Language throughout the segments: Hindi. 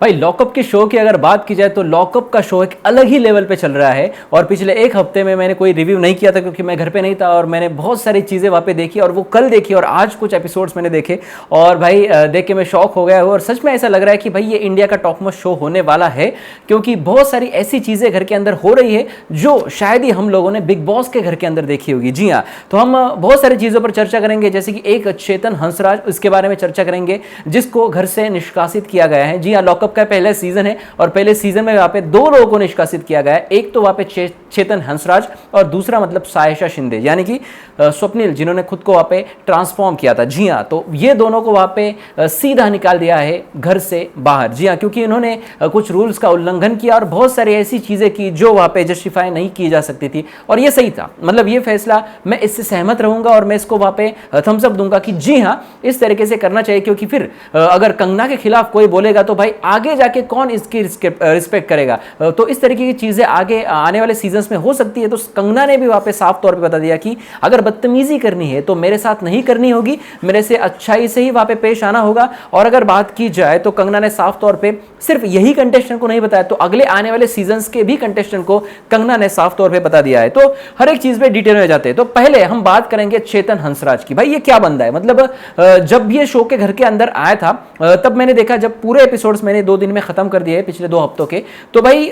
भाई लॉकअप के शो की अगर बात की जाए तो लॉकअप का शो एक अलग ही लेवल पे चल रहा है। और पिछले एक हफ्ते में मैंने कोई रिव्यू नहीं किया था क्योंकि मैं घर पे नहीं था, और मैंने बहुत सारी चीज़ें वहाँ पे देखी, और वो कल देखी और आज कुछ एपिसोड्स मैंने देखे, और भाई देख के मैं शॉक हो गया हूँ। और सच में ऐसा लग रहा है कि भाई ये इंडिया का टॉप मोस्ट शो होने वाला है, क्योंकि बहुत सारी ऐसी चीज़ें घर के अंदर हो रही है जो शायद ही हम लोगों ने बिग बॉस के घर के अंदर देखी होगी। जी हाँ, तो हम बहुत सारी चीज़ों पर चर्चा करेंगे, जैसे कि एक चेतन हंसराज, उसके बारे में चर्चा करेंगे जिसको घर से निष्कासित किया गया है। जी हाँ, लॉकअप का पहला सीजन है और पहले सीजन में वहां पे दो लोगों को निष्कासित किया गया है। एक तो वहां पे चेतन हंसराज और दूसरा मतलब सायशा शिंदे, यानी कि स्वप्निल, जिन्होंने खुद को वहां पे ट्रांसफॉर्म किया था। जी हाँ, तो ये दोनों को वहां पे सीधा निकाल दिया है घर से बाहर। जी हाँ, क्योंकि इन्होंने कुछ रूल्स का उल्लंघन किया और बहुत सारी ऐसी चीजें की जो वहां पे जस्टिफाई नहीं की जा सकती थी, और ये सही था। मतलब ये फैसला, मैं इससे सहमत रहूंगा और मैं इसको वहां पे थम्स अप दूंगा कि जी हाँ, इस तरीके से करना चाहिए। क्योंकि फिर अगर कंगना के खिलाफ कोई बोलेगा तो भाई आगे जाके कौन इसकी रिस्पेक्ट करेगा। तो इस तरीके की चीजें आगे आने वाले सीजन्स में हो सकती है। तो कंगना ने भी वहां पे साफ तौर पे बता दिया कि अगर बदतमीजी करनी है तो मेरे साथ नहीं करनी होगी, मेरे से अच्छाई से ही वहां पे पेश आना होगा। और अगर बात की जाए तो कंगना ने साफ तौर पे सिर्फ यही कंटेस्टेंट को नहीं बताया, तो अगले आने वाले सीजन्स के भी कंटेस्टेंट को कंगना ने साफ तौर पे बता दिया है। तो हर एक चीज पे डिटेल में जाते हैं। तो पहले हम बात करेंगे चेतन हंसराज की। भाई ये क्या बंदा है, मतलब जब ये शो के घर के अंदर आया था तब मैंने देखा, जब पूरे एपिसोड्स मैंने 2 दिन में खत्म कर दिए पिछले 2 हफ्तों के, तो भाई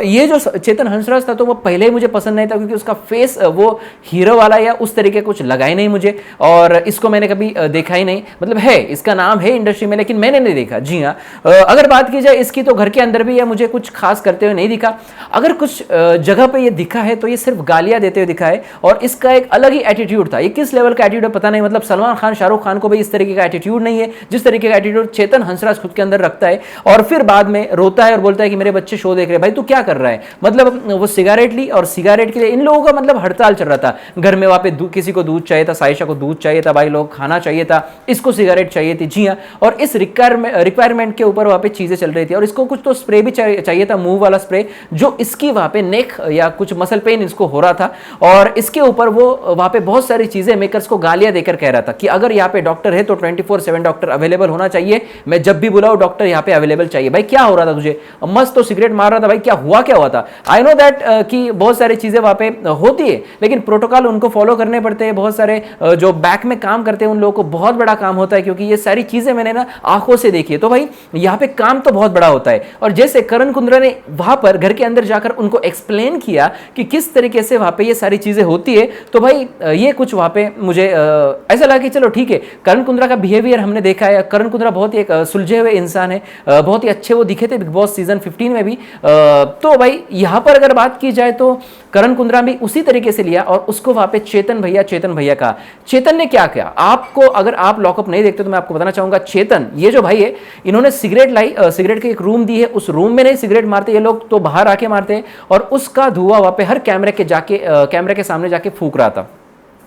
ये जो चेतन हंसराज था तो वो पहले ही मुझे पसंद नहीं था, क्योंकि उसका फेस वो हीरो वाला या उस तरीके कुछ लगा ही नहीं मुझे, और इसको मैंने कभी देखा ही नहीं। मतलब है, इसका नाम है इंडस्ट्री में, लेकिन मैंने नहीं देखा। जी हाँ, अगर बात की जाए इसकी तो घर के अंदर भी यह मुझे कुछ खास करते हुए नहीं दिखा। अगर कुछ जगह पे ये दिखा है तो ये सिर्फ गालियां देते हुए दिखा है, और इसका एक अलग ही एटीट्यूड था। ये किस लेवल का एटीट्यूड है पता नहीं, मतलब सलमान खान, शाहरुख खान को भी इस तरीके का एटीट्यूड नहीं है जिस तरीके का एटीट्यूड चेतन हंसराज खुद के अंदर रखता है। और फिर बाद में रोता है और बोलता है कि मेरे बच्चे शो देख रहे हैं। भाई तू क्या कर रहा है, मतलब वो सिगारेट ली, और सिगारेट के लिए इन लोगों का मतलब हड़ताल चल रहा था। घर में वहां पे किसी को दूध चाहिए था, साइशा को दूध चाहिए था, भाई लोग खाना चाहिए था, इसको सिगारेट चाहिए थी। जी हाँ, और इस रिक्वायरमेंट के ऊपर वहां पे चीजें चल रही थी, और इसको कुछ तो स्प्रे भी चाहिए था, मुंह वाला स्प्रे, जो इसकी वहां पे नेक या कुछ मसल पेन इसको हो रहा था। और इसके ऊपर वो वहां पे बहुत सारी चीजें मेकर्स को गालियां देकर कह रहा था कि अगर यहाँ पे डॉक्टर है तो 24/7 डॉक्टर अवेलेबल होना चाहिए, मैं जब भी बुलाऊं डॉक्टर यहाँ पे अवेलेबल चाहिए। भाई क्या हो रहा था तुझे, मस्त तो सिगरेट मार रहा था, भाई क्या हुआ था। आई नो दैट कि बहुत सारी चीजें वहां पे होती है, लेकिन प्रोटोकॉल उनको फॉलो करने पड़ते हैं। बहुत सारे जो बैक में काम करते हैं उन लोगों को बहुत बड़ा काम होता है, क्योंकि ये सारी चीजें मैंने ना आंखों से देखी है। तो भाई यहाँ पे काम तो बहुत बड़ा होता है। और जैसे करण कुंद्रा ने वहां पर घर के अंदर जाकर उनको एक्सप्लेन किया कि किस तरीके से वहां पे ये सारी चीजें होती है, तो भाई ये कुछ वहां पे मुझे ऐसा लगा कि चलो ठीक है, करण कुंद्रा का बिहेवियर हमने देखा है। करण कुंद्रा बहुत ही एक सुलझे हुए इंसान है, बहुत ही अच्छे वो दिखे थे बिग बॉस सीजन 15 में भी। तो भाई यहां पर अगर बात की जाए तो करण कुंद्रा भी उसी तरीके से लिया, और उसको वहां पे चेतन भैया कहा। चेतन ने क्या किया, आपको अगर आप लॉकअप नहीं देखते तो मैं आपको बताना चाहूंगा, चेतन ये जो भाई है, इन्होंने सिगरेट लाई, सिगरेट की एक रूम दी है, उस रूम में नहीं सिगरेट मारते ये लोग, तो बाहर आके मारते हैं, और उसका धुआं वहां पे हर कैमरे के सामने जाके फूंक रहा था।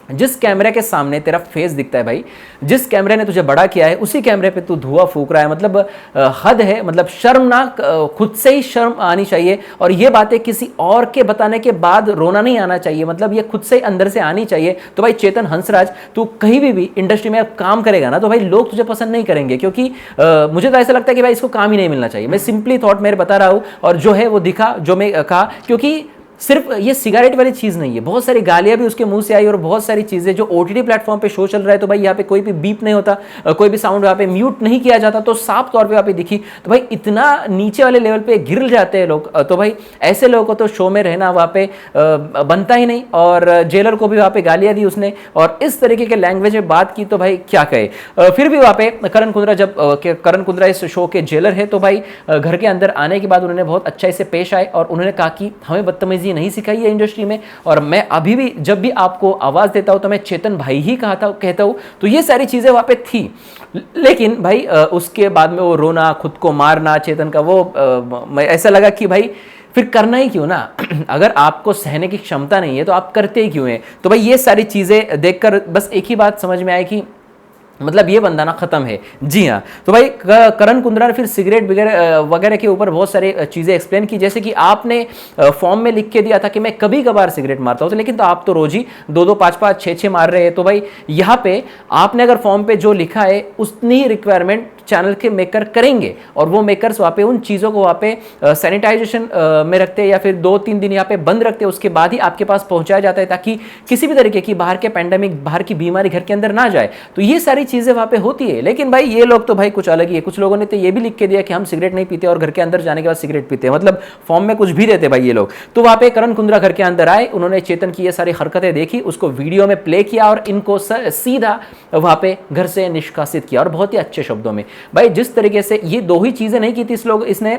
जिस कैमरे के सामने तेरा फेस दिखता है भाई, जिस कैमरे ने तुझे बड़ा किया है, उसी कैमरे पे तू धुआं फूंक रहा है। मतलब हद है, मतलब शर्मनाक, खुद से ही शर्म आनी चाहिए। और ये बातें किसी और के बताने के बाद रोना नहीं आना चाहिए, मतलब ये खुद से अंदर से आनी चाहिए। तो भाई चेतन हंसराज, तू कहीं भी इंडस्ट्री में काम करेगा ना तो भाई लोग तुझे पसंद नहीं करेंगे, क्योंकि मुझे तो ऐसा लगता है कि भाई इसको काम ही नहीं मिलना चाहिए। मैं सिंपली थॉट मेरे बता रहा हूँ, और जो है वो दिखा, जो मैं कहा, क्योंकि सिर्फ ये सिगरेट वाली चीज नहीं है, बहुत सारी गालियां भी उसके मुंह से आई, और बहुत सारी चीजें जो ओटीटी प्लेटफॉर्म पे शो चल रहा है, तो भाई यहाँ पे कोई भी बीप नहीं होता, कोई भी साउंड यहाँ पे म्यूट नहीं किया जाता, तो साफ तौर पे यहाँ पे दिखी। तो भाई इतना नीचे वाले लेवल पे गिर जाते हैं लोग, तो भाई ऐसे लोगों को तो शो में रहना वहाँ पे बनता ही नहीं। और जेलर को भी वहाँ पे गालियां दी उसने, और इस तरीके के लैंग्वेज में बात की, तो भाई क्या कहे। फिर भी वहाँ पे करण कुंद्रा, जब करण कुंद्रा इस शो के जेलर है, तो भाई घर के अंदर आने के बाद उन्होंने बहुत अच्छे से पेश आए, और उन्होंने कहा कि हमें बदतमीजी नहीं सिखाई है इंडस्ट्री में, और मैं अभी भी जब भी आपको आवाज देता हूं तो मैं चेतन भाई ही कहता हूं। तो ये सारी चीजें वहां पे थी, लेकिन भाई उसके बाद में वो रोना, खुद को मारना चेतन का, वो ऐसा लगा कि भाई फिर करना ही क्यों ना। अगर आपको सहने की क्षमता नहीं है तो आप करते ही क्यों हैं। तो भाई ये सारी चीजें देखकर बस एक ही बात समझ में आई कि मतलब ये बंदा ना खत्म है। जी हाँ, तो भाई करण कुंद्रा ने फिर सिगरेट वगैरह के ऊपर बहुत सारी चीज़ें एक्सप्लेन की, जैसे कि आपने फॉर्म में लिख के दिया था कि मैं कभी कभार सिगरेट मारता हूँ, लेकिन तो आप तो रोज ही 2-2, 5-5, 6-6 मार रहे हैं। तो भाई यहाँ पे आपने अगर फॉर्म पे जो लिखा है उतनी ही रिक्वायरमेंट चैनल के मेकर करेंगे और वो मेकर्स वहाँ पे उन चीज़ों को वहाँ पे सैनिटाइजेशन में रखते हैं या फिर 2-3 दिन यहाँ पे बंद रखते हैं, उसके बाद ही आपके पास पहुँचाया जाता है ताकि किसी भी तरीके की बाहर के पैंडेमिक, बाहर की बीमारी घर के अंदर ना जाए। तो ये सारी चीज़ें वहाँ पे होती है। लेकिन भाई ये लोग तो भाई कुछ अलग ही है। कुछ लोगों ने तो ये भी लिख के दिया कि हम सिगरेट नहीं पीते और घर के अंदर जाने के बाद सिगरेट पीते हैं, मतलब फॉर्म में कुछ भी देते भाई ये लोग। तो वहाँ पे करण कुंद्रा घर के अंदर आए, उन्होंने चेतन की ये सारी हरकतें देखी, उसको वीडियो में प्ले किया और इनको सीधा वहाँ पे घर से निष्कासित किया और बहुत ही अच्छे शब्दों में। भाई जिस तरीके से ये दो ही चीज़ें नहीं की थी इसने,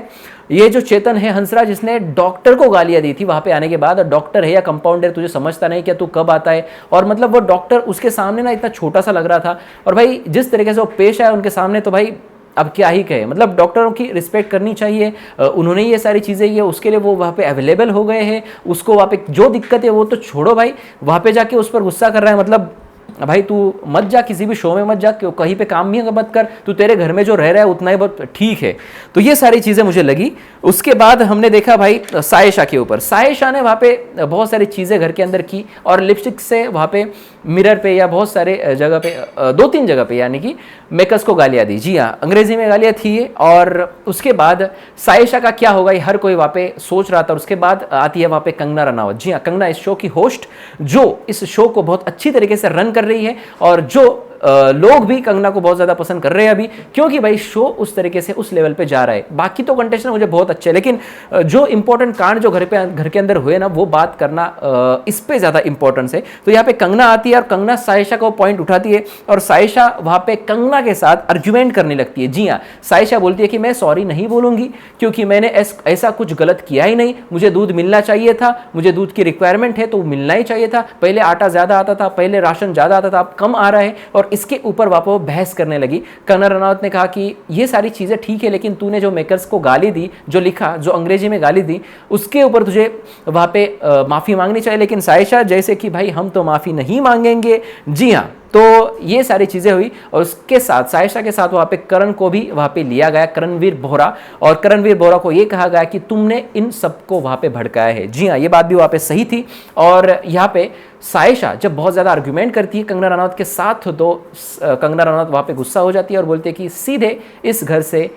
ये जो चेतन है हंसराज, इसने डॉक्टर को गालियां दी थी वहां पे आने के बाद। डॉक्टर है या कंपाउंडर तुझे समझता नहीं क्या, तू कब आता है? और मतलब वो डॉक्टर उसके सामने ना इतना छोटा सा लग रहा था। और भाई जिस तरीके से वो पेश आया उनके सामने, तो भाई अब क्या ही कहे, मतलब डॉक्टरों की रिस्पेक्ट करनी चाहिए। उन्होंने ये सारी चीज़ें ये उसके लिए वो वहाँ पे अवेलेबल हो गए हैं। उसको वहाँ पे जो दिक्कत है वो तो छोड़ो भाई, वहाँ पे जाके उस पर गुस्सा कर रहा है। मतलब भाई तू मत जा, किसी भी शो में मत जा, कहीं पे काम भी मत कर, तू तेरे घर में जो रह रहा है उतना ही बहुत ठीक है। तो ये सारी चीज़ें मुझे लगी। उसके बाद हमने देखा भाई सायशा के ऊपर, सायशा ने वहाँ पे बहुत सारी चीज़ें घर के अंदर की और लिपस्टिक से वहाँ पे मिरर पे या बहुत सारे जगह पे 2-3 जगह पे यानी कि मेकर्स को गालियाँ दी। जी हाँ, अंग्रेजी में गालियाँ थी। और उसके बाद सायशा का क्या होगा ये हर कोई वहाँ पे सोच रहा था। उसके बाद आती है वहाँ पे कंगना रनावत। जी हाँ, कंगना इस शो की होस्ट, जो इस शो को बहुत अच्छी तरीके से रन कर रही है और जो लोग भी कंगना को बहुत ज़्यादा पसंद कर रहे हैं अभी, क्योंकि भाई शो उस तरीके से उस लेवल पे जा रहा है। बाकी तो कंटेस्टेंट मुझे बहुत अच्छे, लेकिन जो इंपॉर्टेंट कांड जो घर के अंदर हुए ना, वो बात करना इस पे ज़्यादा इंपॉर्टेंस है। तो यहाँ पे कंगना आती है और कंगना सायशा को पॉइंट उठाती है और सायशा वहाँ पे कंगना के साथ आर्ग्यूमेंट करने लगती है। जी हाँ, सायशा बोलती है कि मैं सॉरी नहीं बोलूँगी क्योंकि मैंने ऐसा कुछ गलत किया ही नहीं, मुझे दूध मिलना चाहिए था, मुझे दूध की रिक्वायरमेंट है तो मिलना ही चाहिए था। पहले आटा ज़्यादा आता था, पहले राशन ज़्यादा आता था, अब कम आ रहा है। और इसके ऊपर वापस वो बहस करने लगी। कंगना रनावत ने कहा कि ये सारी चीज़ें ठीक है, लेकिन तूने जो मेकर्स को गाली दी, जो लिखा, जो अंग्रेजी में गाली दी, उसके ऊपर तुझे वहाँ पे माफ़ी मांगनी चाहिए। लेकिन सायशा जैसे कि भाई हम तो माफ़ी नहीं मांगेंगे। जी हाँ, तो ये सारी चीज़ें हुई और उसके साथ सायशा के साथ वहाँ पे करण को भी वहाँ पे लिया गया, करणवीर बोहरा। और करणवीर बोहरा को ये कहा गया कि तुमने इन सबको वहाँ पे भड़काया है। जी हाँ, ये बात भी वहाँ पे सही थी। और यहाँ पे सायशा जब बहुत ज़्यादा आर्ग्यूमेंट करती है कंगना रनावत के साथ, तो कंगना रनावत वहाँ पे गुस्सा हो जाती है और बोलती है कि सीधे इस घर से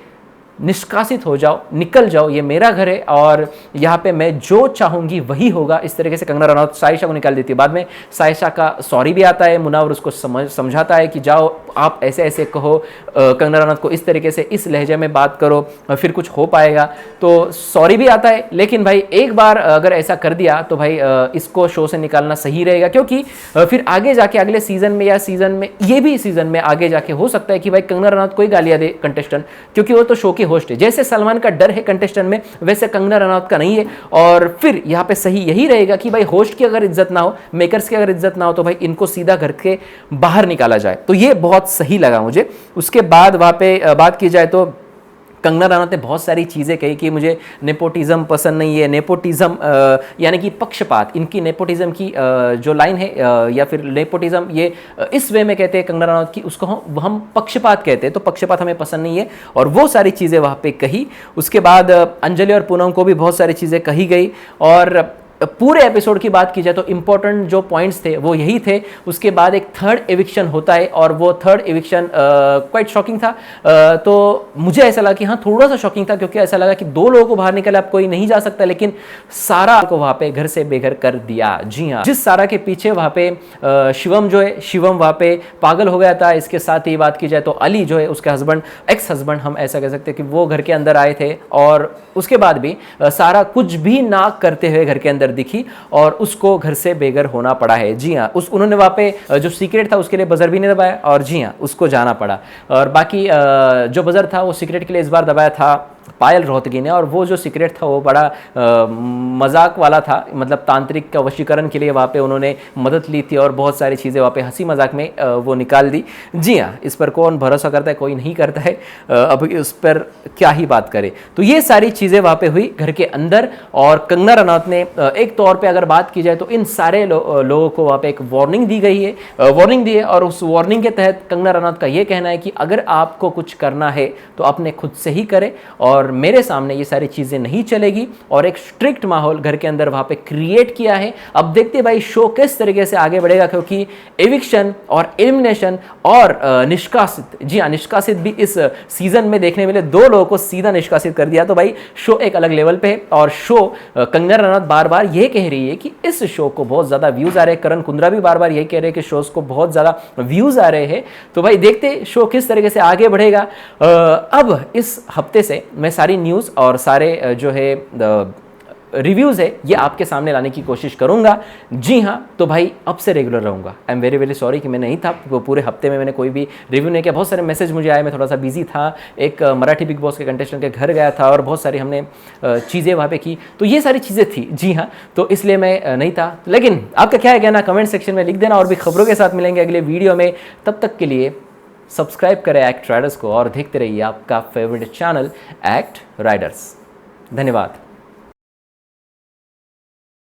निष्कासित हो जाओ, निकल जाओ, ये मेरा घर है और यहाँ पे मैं जो चाहूँगी वही होगा। इस तरीके से कंगना रनावत सायशा को निकाल देती है। बाद में सायशा का सॉरी भी आता है, मुनावर उसको समझाता है कि जाओ आप ऐसे ऐसे कहो, कंगना रनावत को इस तरीके से इस लहजे में बात करो, फिर कुछ हो पाएगा। तो सॉरी भी आता है। लेकिन भाई एक बार अगर ऐसा कर दिया तो भाई इसको शो से निकालना सही रहेगा, क्योंकि फिर आगे जाके अगले सीजन में या सीजन में, ये भी सीजन में आगे जाके हो सकता है कि भाई कंगना रनावत को ही गालियाँ दे कंटेस्टेंट, क्योंकि वो तो शो की होस्ट है। जैसे सलमान का डर है कंटेस्टेंट में, वैसे कंगना रनावत का नहीं है। और फिर यहाँ पे सही यही रहेगा कि भाई होस्ट की अगर इज्जत ना हो, मेकर्स की अगर इज्जत ना हो, तो भाई इनको सीधा घर के बाहर निकाला जाए। तो ये बहुत सही लगा मुझे। उसके बाद वहाँ पे बात की जाए तो कंगना रनावत ने बहुत सारी चीज़ें कही कि मुझे नेपोटिज्म पसंद नहीं है। नेपोटिज्म यानी कि पक्षपात, इनकी नेपोटिज्म की जो लाइन है या फिर नेपोटिज्म, ये इस वे में कहते हैं कंगना रनावत की, उसको हम पक्षपात कहते हैं, तो पक्षपात हमें पसंद नहीं है। और वो सारी चीज़ें वहाँ पे कही। उसके बाद अंजलि और पूनम को भी बहुत सारी चीज़ें कही गई। और पूरे एपिसोड की बात की जाए तो इंपॉर्टेंट जो पॉइंट्स थे वो यही थे। उसके बाद एक थर्ड एविक्शन होता है और वो थर्ड एविक्शन क्वाइट शॉकिंग था। तो मुझे ऐसा लगा कि हाँ थोड़ा सा शॉकिंग था, क्योंकि ऐसा लगा कि 2 लोगों को बाहर निकले, अब कोई नहीं जा सकता, लेकिन सारा को वहाँ पे घर से बेघर कर दिया। जी हाँ, जिस सारा के पीछे वहाँ पे शिवम जो है, शिवम वहाँ पे पागल हो गया था। इसके साथ ही बात की जाए तो अली जो है, उसके हस्बैंड, एक्स हस्बैंड हम ऐसा कह सकते हैं कि वो घर के अंदर आए थे और उसके बाद भी सारा कुछ भी ना करते हुए घर के अंदर दिखी और उसको घर से बेघर होना पड़ा है। जी हाँ, उन्होंने वहाँ पे जो सीक्रेट था उसके लिए बजर भी नहीं दबाया और जी हाँ उसको जाना पड़ा। और बाकी जो बजर था वो सीक्रेट के लिए इस बार दबाया था पायल रोहतगी ने, और वो जो सीक्रेट था वो बड़ा मजाक वाला था, मतलब तांत्रिक का वशीकरण के लिए वहाँ पे उन्होंने मदद ली थी और बहुत सारी चीज़ें वहाँ पे हंसी मजाक में वो निकाल दी। जी हाँ, इस पर कौन भरोसा करता है, कोई नहीं करता है, अब उस पर क्या ही बात करे। तो ये सारी चीज़ें वहाँ पे हुई घर के अंदर। और कंगना रनावत ने एक तौर पर अगर बात की जाए तो इन सारे लोगों को वहाँ पे एक वार्निंग दी गई है, वार्निंग दी है। और उस वार्निंग के तहत कंगना रनावत का ये कहना है कि अगर आपको कुछ करना है तो अपने खुद से ही करें और और मेरे सामने ये सारी चीज़ें नहीं चलेगी और एक स्ट्रिक्ट माहौल घर के अंदर वहाँ पे क्रिएट किया है। अब देखते भाई शो किस तरीके से आगे बढ़ेगा, क्योंकि एविक्शन और एलिमिनेशन और निष्कासित, जी हाँ निष्कासित भी इस सीजन में देखने मिले। 2 लोगों को सीधा निष्कासित कर दिया, तो भाई शो एक अलग लेवल पे है। और शो कंगना रनौत बार बार ये कह रही है कि इस शो को बहुत ज़्यादा व्यूज़ आ रहे हैं, करण कुंद्रा भी बार बार यही कह रहे हैं कि शोज़ को बहुत ज़्यादा व्यूज़ आ रहे हैं। तो भाई देखते शो किस तरीके से आगे बढ़ेगा। अब इस हफ्ते से मैं सारी न्यूज़ और सारे जो है रिव्यूज़ है ये आपके सामने लाने की कोशिश करूंगा। जी हाँ, तो भाई अब से रेगुलर रहूंगा। I am very very sorry कि मैं नहीं था, वो पूरे हफ्ते में मैंने कोई भी रिव्यू नहीं किया। बहुत सारे मैसेज मुझे आए, मैं थोड़ा सा बिजी था, एक मराठी बिग बॉस के कंटेस्टेंट के घर गया था और बहुत सारी हमने चीज़ें वहाँ पे की, तो ये सारी चीज़ें थी। जी हाँ, तो इसलिए मैं नहीं था। लेकिन आपका क्या है कहना कमेंट सेक्शन में लिख देना, और भी खबरों के साथ मिलेंगे अगले वीडियो में। तब तक के लिए सब्सक्राइब करें एक्ट राइडर्स को और देखते रहिए आपका फेवरेट चैनल एक्ट राइडर्स। धन्यवाद।